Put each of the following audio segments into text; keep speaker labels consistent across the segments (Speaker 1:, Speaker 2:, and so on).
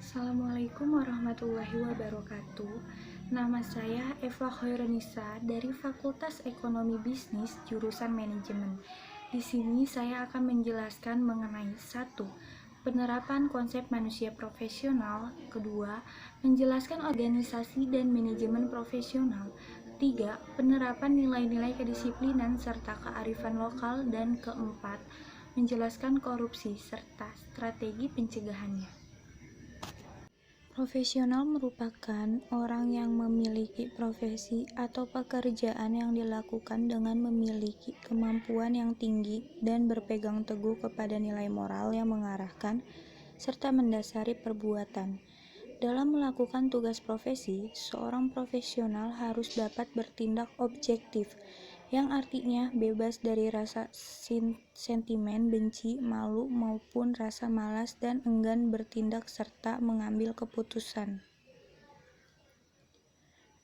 Speaker 1: Assalamualaikum warahmatullahi wabarakatuh. Nama saya Eva Khaironisa dari Fakultas Ekonomi Bisnis jurusan Manajemen. Di sini saya akan menjelaskan mengenai 1. Penerapan konsep manusia profesional. 2. Menjelaskan organisasi dan manajemen profesional. 3. Penerapan nilai-nilai kedisiplinan serta kearifan lokal. Dan 4. Menjelaskan korupsi serta strategi pencegahannya. Profesional merupakan orang yang memiliki profesi atau pekerjaan yang dilakukan dengan memiliki kemampuan yang tinggi dan berpegang teguh kepada nilai moral yang mengarahkan serta mendasari perbuatan. Dalam melakukan tugas profesi, seorang profesional harus dapat bertindak objektif, yang artinya bebas dari rasa sentimen benci, malu, maupun rasa malas dan enggan bertindak serta mengambil keputusan.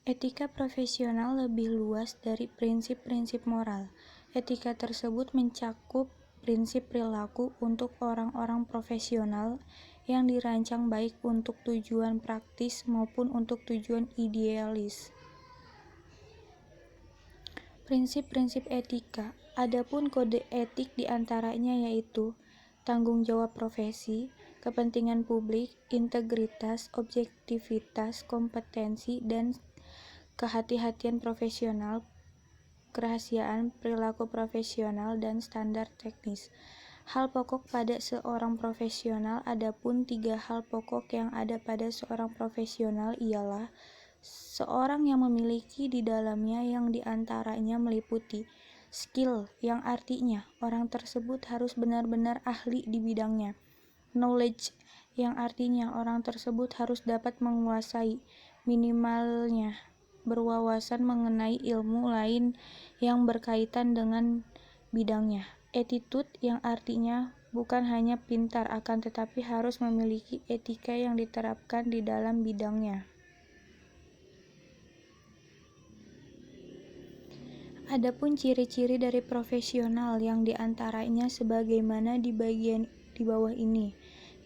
Speaker 1: Etika profesional lebih luas dari prinsip-prinsip moral. Etika tersebut mencakup prinsip perilaku untuk orang-orang profesional yang dirancang baik untuk tujuan praktis maupun untuk tujuan idealis. Prinsip-prinsip etika. Adapun kode etik diantaranya yaitu tanggung jawab profesi, kepentingan publik, integritas, objektivitas, kompetensi, dan kehati-hatian profesional, kerahasiaan, perilaku profesional, dan standar teknis. Hal pokok pada seorang profesional. Adapun 3 hal pokok yang ada pada seorang profesional ialah seorang yang memiliki di dalamnya yang diantaranya meliputi skill, yang artinya orang tersebut harus benar-benar ahli di bidangnya, knowledge, yang artinya orang tersebut harus dapat menguasai minimalnya berwawasan mengenai ilmu lain yang berkaitan dengan bidangnya, attitude, yang artinya bukan hanya pintar akan tetapi harus memiliki etika yang diterapkan di dalam bidangnya. Adapun ciri-ciri dari profesional yang diantaranya sebagaimana di bagian di bawah ini.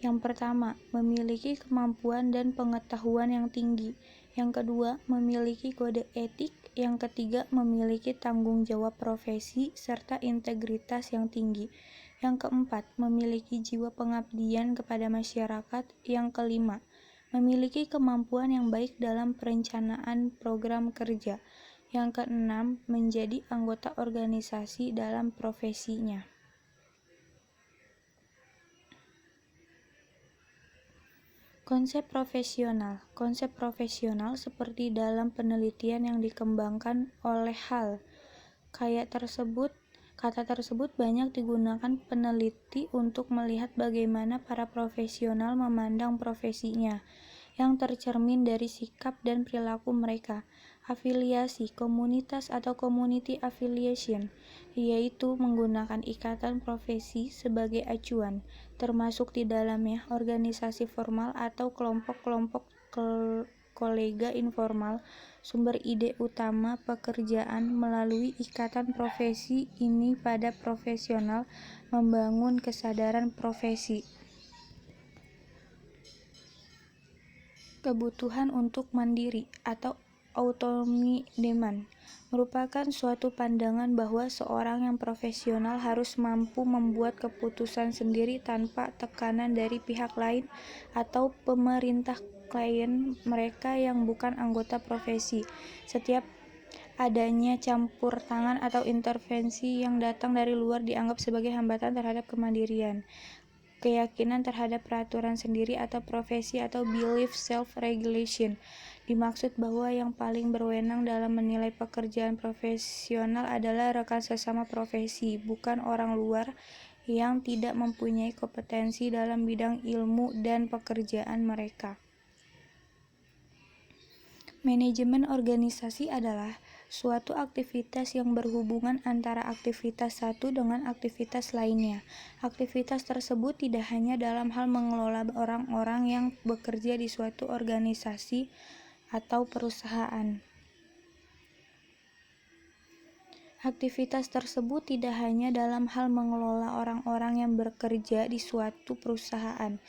Speaker 1: Yang pertama, memiliki kemampuan dan pengetahuan yang tinggi. Yang kedua, memiliki kode etik. Yang ketiga, memiliki tanggung jawab profesi serta integritas yang tinggi. Yang keempat, memiliki jiwa pengabdian kepada masyarakat. Yang kelima, memiliki kemampuan yang baik dalam perencanaan program kerja. Yang keenam, menjadi anggota organisasi dalam profesinya. Konsep profesional. Konsep profesional seperti dalam penelitian yang dikembangkan oleh Hall. Kata tersebut banyak digunakan peneliti untuk melihat bagaimana para profesional memandang profesinya, yang tercermin dari sikap dan perilaku mereka. Afiliasi, komunitas atau community affiliation, yaitu menggunakan ikatan profesi sebagai acuan, termasuk di dalamnya organisasi formal atau kelompok-kelompok kolega informal. Sumber ide utama pekerjaan melalui ikatan profesi ini pada profesional membangun kesadaran profesi. Kebutuhan untuk mandiri atau autonomy demand merupakan suatu pandangan bahwa seorang yang profesional harus mampu membuat keputusan sendiri tanpa tekanan dari pihak lain atau pemerintah klien mereka yang bukan anggota profesi. Setiap adanya campur tangan atau intervensi yang datang dari luar dianggap sebagai hambatan terhadap kemandirian, keyakinan terhadap peraturan sendiri atau profesi atau belief self-regulation. Dimaksud bahwa yang paling berwenang dalam menilai pekerjaan profesional adalah rekan sesama profesi, bukan orang luar yang tidak mempunyai kompetensi dalam bidang ilmu dan pekerjaan mereka. Manajemen organisasi adalah suatu aktivitas yang berhubungan antara aktivitas satu dengan aktivitas lainnya. Aktivitas tersebut tidak hanya dalam hal mengelola orang-orang yang bekerja di suatu organisasi atau perusahaan. Aktivitas tersebut tidak hanya dalam hal mengelola orang-orang yang bekerja di suatu perusahaan,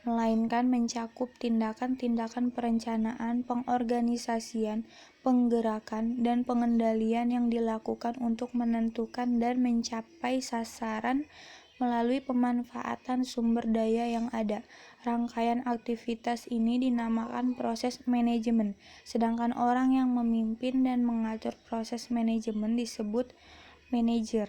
Speaker 1: melainkan mencakup tindakan-tindakan perencanaan, pengorganisasian, penggerakan, dan pengendalian yang dilakukan untuk menentukan dan mencapai sasaran melalui pemanfaatan sumber daya yang ada. Rangkaian aktivitas ini dinamakan proses manajemen, sedangkan orang yang memimpin dan mengatur proses manajemen disebut manajer.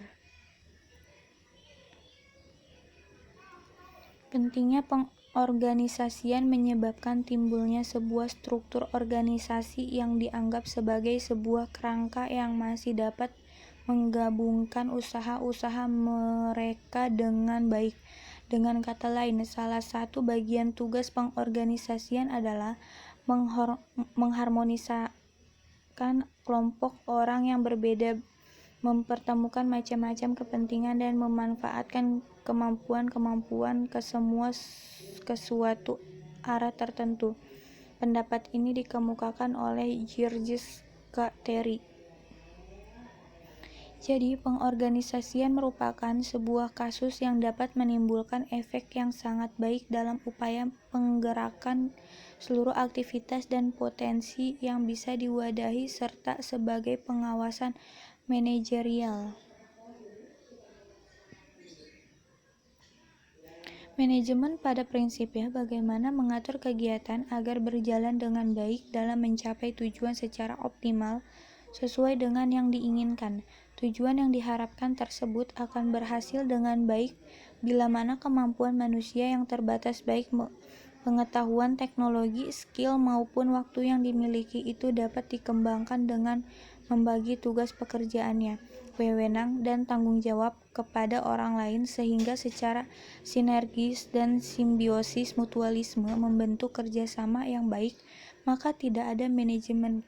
Speaker 1: Pentingnya pengorganisasian menyebabkan timbulnya sebuah struktur organisasi yang dianggap sebagai sebuah kerangka yang masih dapat menggabungkan usaha-usaha mereka dengan baik. Dengan kata lain, salah satu bagian tugas pengorganisasian adalah mengharmonisasikan kelompok orang yang berbeda, mempertemukan macam-macam kepentingan, dan memanfaatkan kemampuan-kemampuan ke suatu arah tertentu. Pendapat ini dikemukakan oleh Georges K. Terry. Jadi, pengorganisasian merupakan sebuah kasus yang dapat menimbulkan efek yang sangat baik dalam upaya penggerakan seluruh aktivitas dan potensi yang bisa diwadahi serta sebagai pengawasan manajerial. Manajemen pada prinsipnya bagaimana mengatur kegiatan agar berjalan dengan baik dalam mencapai tujuan secara optimal sesuai dengan yang diinginkan. Tujuan yang diharapkan tersebut akan berhasil dengan baik bila mana kemampuan manusia yang terbatas baik pengetahuan, teknologi, skill maupun waktu yang dimiliki itu dapat dikembangkan dengan membagi tugas pekerjaannya, wewenang, dan tanggung jawab kepada orang lain sehingga secara sinergis dan simbiosis mutualisme membentuk kerjasama yang baik. Maka tidak ada manajemen,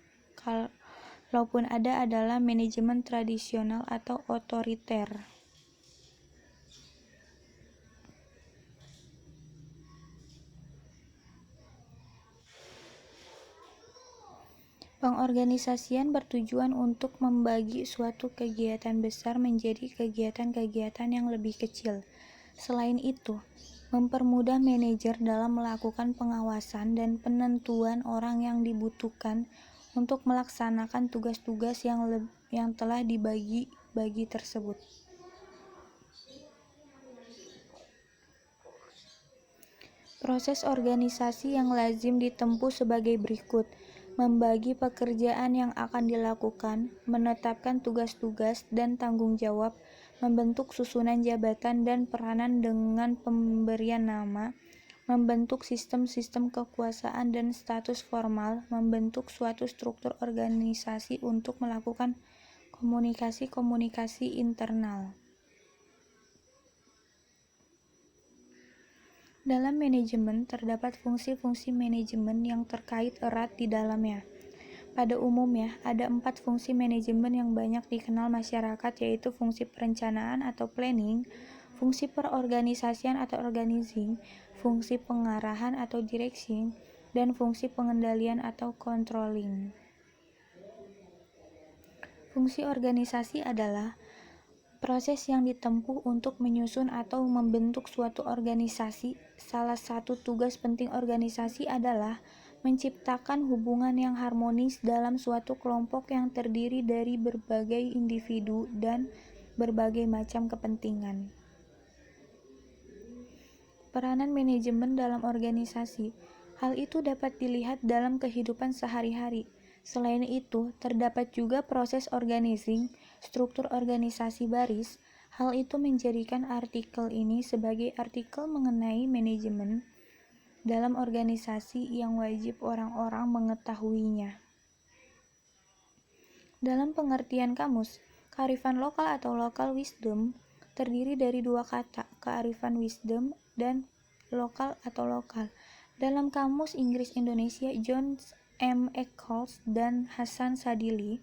Speaker 1: kalaupun ada adalah manajemen tradisional atau otoriter. Pengorganisasian bertujuan untuk membagi suatu kegiatan besar menjadi kegiatan-kegiatan yang lebih kecil. Selain itu, mempermudah manajer dalam melakukan pengawasan dan penentuan orang yang dibutuhkan untuk melaksanakan tugas-tugas yang telah dibagi-bagi tersebut. Proses organisasi yang lazim ditempuh sebagai berikut: membagi pekerjaan yang akan dilakukan, menetapkan tugas-tugas dan tanggung jawab, membentuk susunan jabatan dan peranan dengan pemberian nama, membentuk sistem-sistem kekuasaan dan status formal, membentuk suatu struktur organisasi untuk melakukan komunikasi-komunikasi internal. Dalam manajemen, terdapat fungsi-fungsi manajemen yang terkait erat di dalamnya. Pada umumnya, ada 4 fungsi manajemen yang banyak dikenal masyarakat, yaitu fungsi perencanaan atau planning, fungsi perorganisasian atau organizing, fungsi pengarahan atau directing, dan fungsi pengendalian atau controlling. Fungsi organisasi adalah proses yang ditempuh untuk menyusun atau membentuk suatu organisasi. Salah satu tugas penting organisasi adalah menciptakan hubungan yang harmonis dalam suatu kelompok yang terdiri dari berbagai individu dan berbagai macam kepentingan. Peranan manajemen dalam organisasi. Hal itu dapat dilihat dalam kehidupan sehari-hari. Selain itu, terdapat juga proses organizing, struktur organisasi baris. Hal itu menjadikan artikel ini sebagai artikel mengenai manajemen dalam organisasi yang wajib orang-orang mengetahuinya. Dalam pengertian kamus, kearifan lokal atau local wisdom terdiri dari dua kata, kearifan wisdom dan lokal atau lokal. Dalam Kamus Inggris Indonesia John M. Eccles dan Hasan Sadili,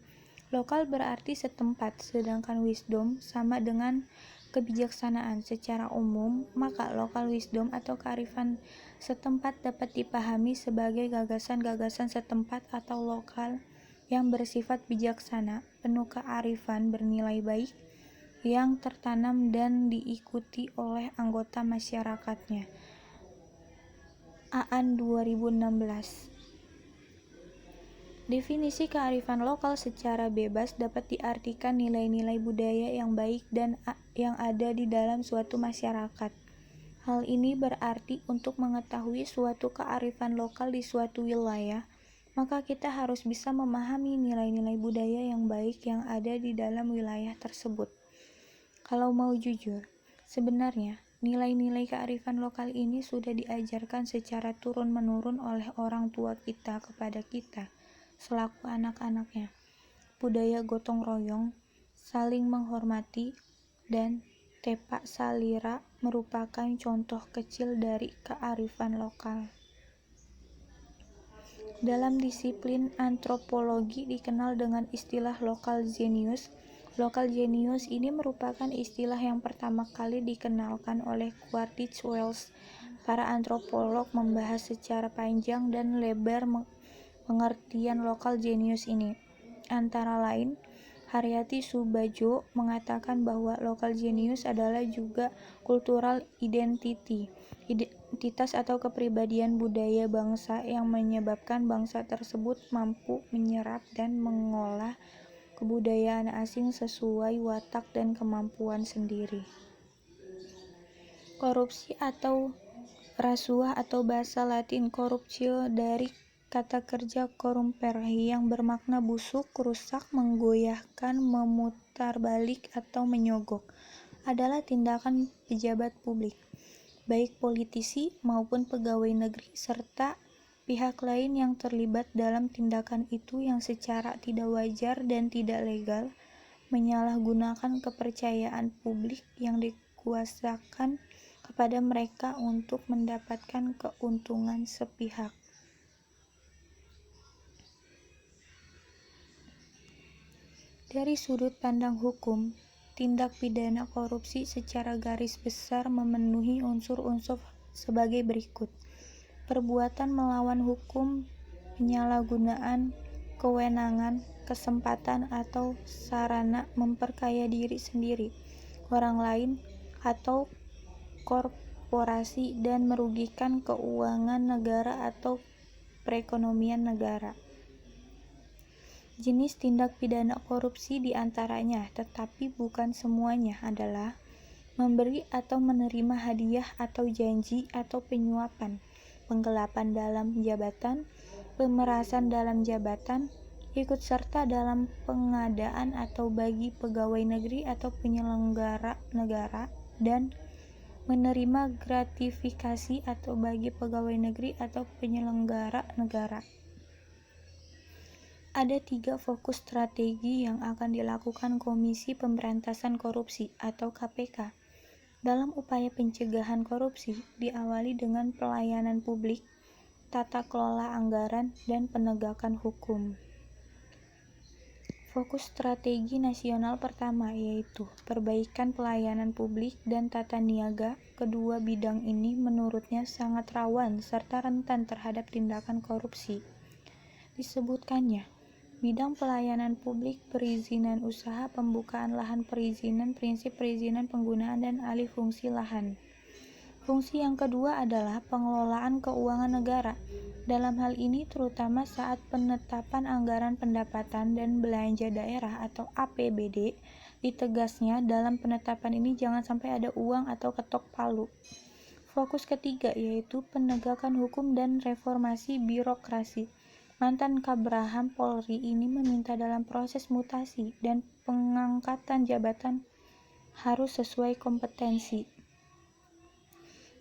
Speaker 1: lokal berarti setempat, sedangkan wisdom sama dengan kebijaksanaan. Secara umum, maka local wisdom atau kearifan setempat dapat dipahami sebagai gagasan-gagasan setempat atau lokal yang bersifat bijaksana, penuh kearifan bernilai baik, yang tertanam dan diikuti oleh anggota masyarakatnya. Aan 2016. Definisi kearifan lokal secara bebas dapat diartikan nilai-nilai budaya yang baik dan yang ada di dalam suatu masyarakat. Hal ini berarti untuk mengetahui suatu kearifan lokal di suatu wilayah, maka kita harus bisa memahami nilai-nilai budaya yang baik yang ada di dalam wilayah tersebut. Kalau mau jujur, sebenarnya nilai-nilai kearifan lokal ini sudah diajarkan secara turun-menurun oleh orang tua kita kepada kita selaku anak-anaknya. Budaya gotong royong, saling menghormati, dan tepak salira merupakan contoh kecil dari kearifan lokal. Dalam disiplin antropologi dikenal dengan istilah local genius. Local genius ini merupakan istilah yang pertama kali dikenalkan oleh Quartich Wells. Para antropolog membahas secara panjang dan lebar pengertian local genius ini. Antara lain, Haryati Subadjo mengatakan bahwa local genius adalah juga cultural identity, identitas atau kepribadian budaya bangsa yang menyebabkan bangsa tersebut mampu menyerap dan mengolah kebudayaan asing sesuai watak dan kemampuan sendiri. Korupsi atau rasuah atau bahasa Latin corruptio dari kata kerja corrumpere yang bermakna busuk, rusak, menggoyahkan, memutarbalik, atau menyogok, adalah tindakan pejabat publik, baik politisi maupun pegawai negeri, serta pihak lain yang terlibat dalam tindakan itu yang secara tidak wajar dan tidak legal menyalahgunakan kepercayaan publik yang dikuasakan kepada mereka untuk mendapatkan keuntungan sepihak. Dari sudut pandang hukum, tindak pidana korupsi secara garis besar memenuhi unsur-unsur sebagai berikut. Perbuatan melawan hukum, penyalahgunaan kewenangan, kesempatan atau sarana memperkaya diri sendiri, orang lain, atau korporasi dan merugikan keuangan negara atau perekonomian negara. Jenis tindak pidana korupsi diantaranya, tetapi bukan semuanya, adalah memberi atau menerima hadiah atau janji atau penyuapan, penggelapan dalam jabatan, pemerasan dalam jabatan, ikut serta dalam pengadaan atau bagi pegawai negeri atau penyelenggara negara, dan menerima gratifikasi atau bagi pegawai negeri atau penyelenggara negara. Ada 3 fokus strategi yang akan dilakukan Komisi Pemberantasan Korupsi atau KPK dalam upaya pencegahan korupsi, diawali dengan pelayanan publik, tata kelola anggaran, dan penegakan hukum. Fokus strategi nasional pertama yaitu perbaikan pelayanan publik dan tata niaga. Kedua bidang ini menurutnya sangat rawan serta rentan terhadap tindakan korupsi. Disebutkannya bidang pelayanan publik, perizinan usaha, pembukaan lahan perizinan, prinsip perizinan penggunaan dan alih fungsi lahan. Fungsi yang kedua adalah pengelolaan keuangan negara. Dalam hal ini terutama saat penetapan anggaran pendapatan dan belanja daerah atau APBD, ditegasnya dalam penetapan ini jangan sampai ada uang atau ketok palu. Fokus ketiga yaitu penegakan hukum dan reformasi birokrasi. Mantan Kabraham Polri ini meminta dalam proses mutasi dan pengangkatan jabatan harus sesuai kompetensi.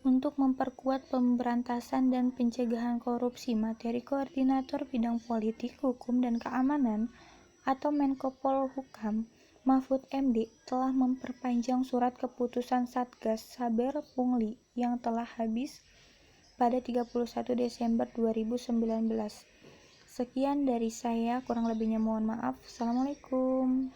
Speaker 1: Untuk memperkuat pemberantasan dan pencegahan korupsi, materi koordinator bidang politik, hukum, dan keamanan atau Menko Polhukam Mahfud MD telah memperpanjang surat keputusan Satgas Saber Pungli yang telah habis pada 31 Desember 2019. Sekian dari saya, kurang lebihnya mohon maaf. Assalamualaikum.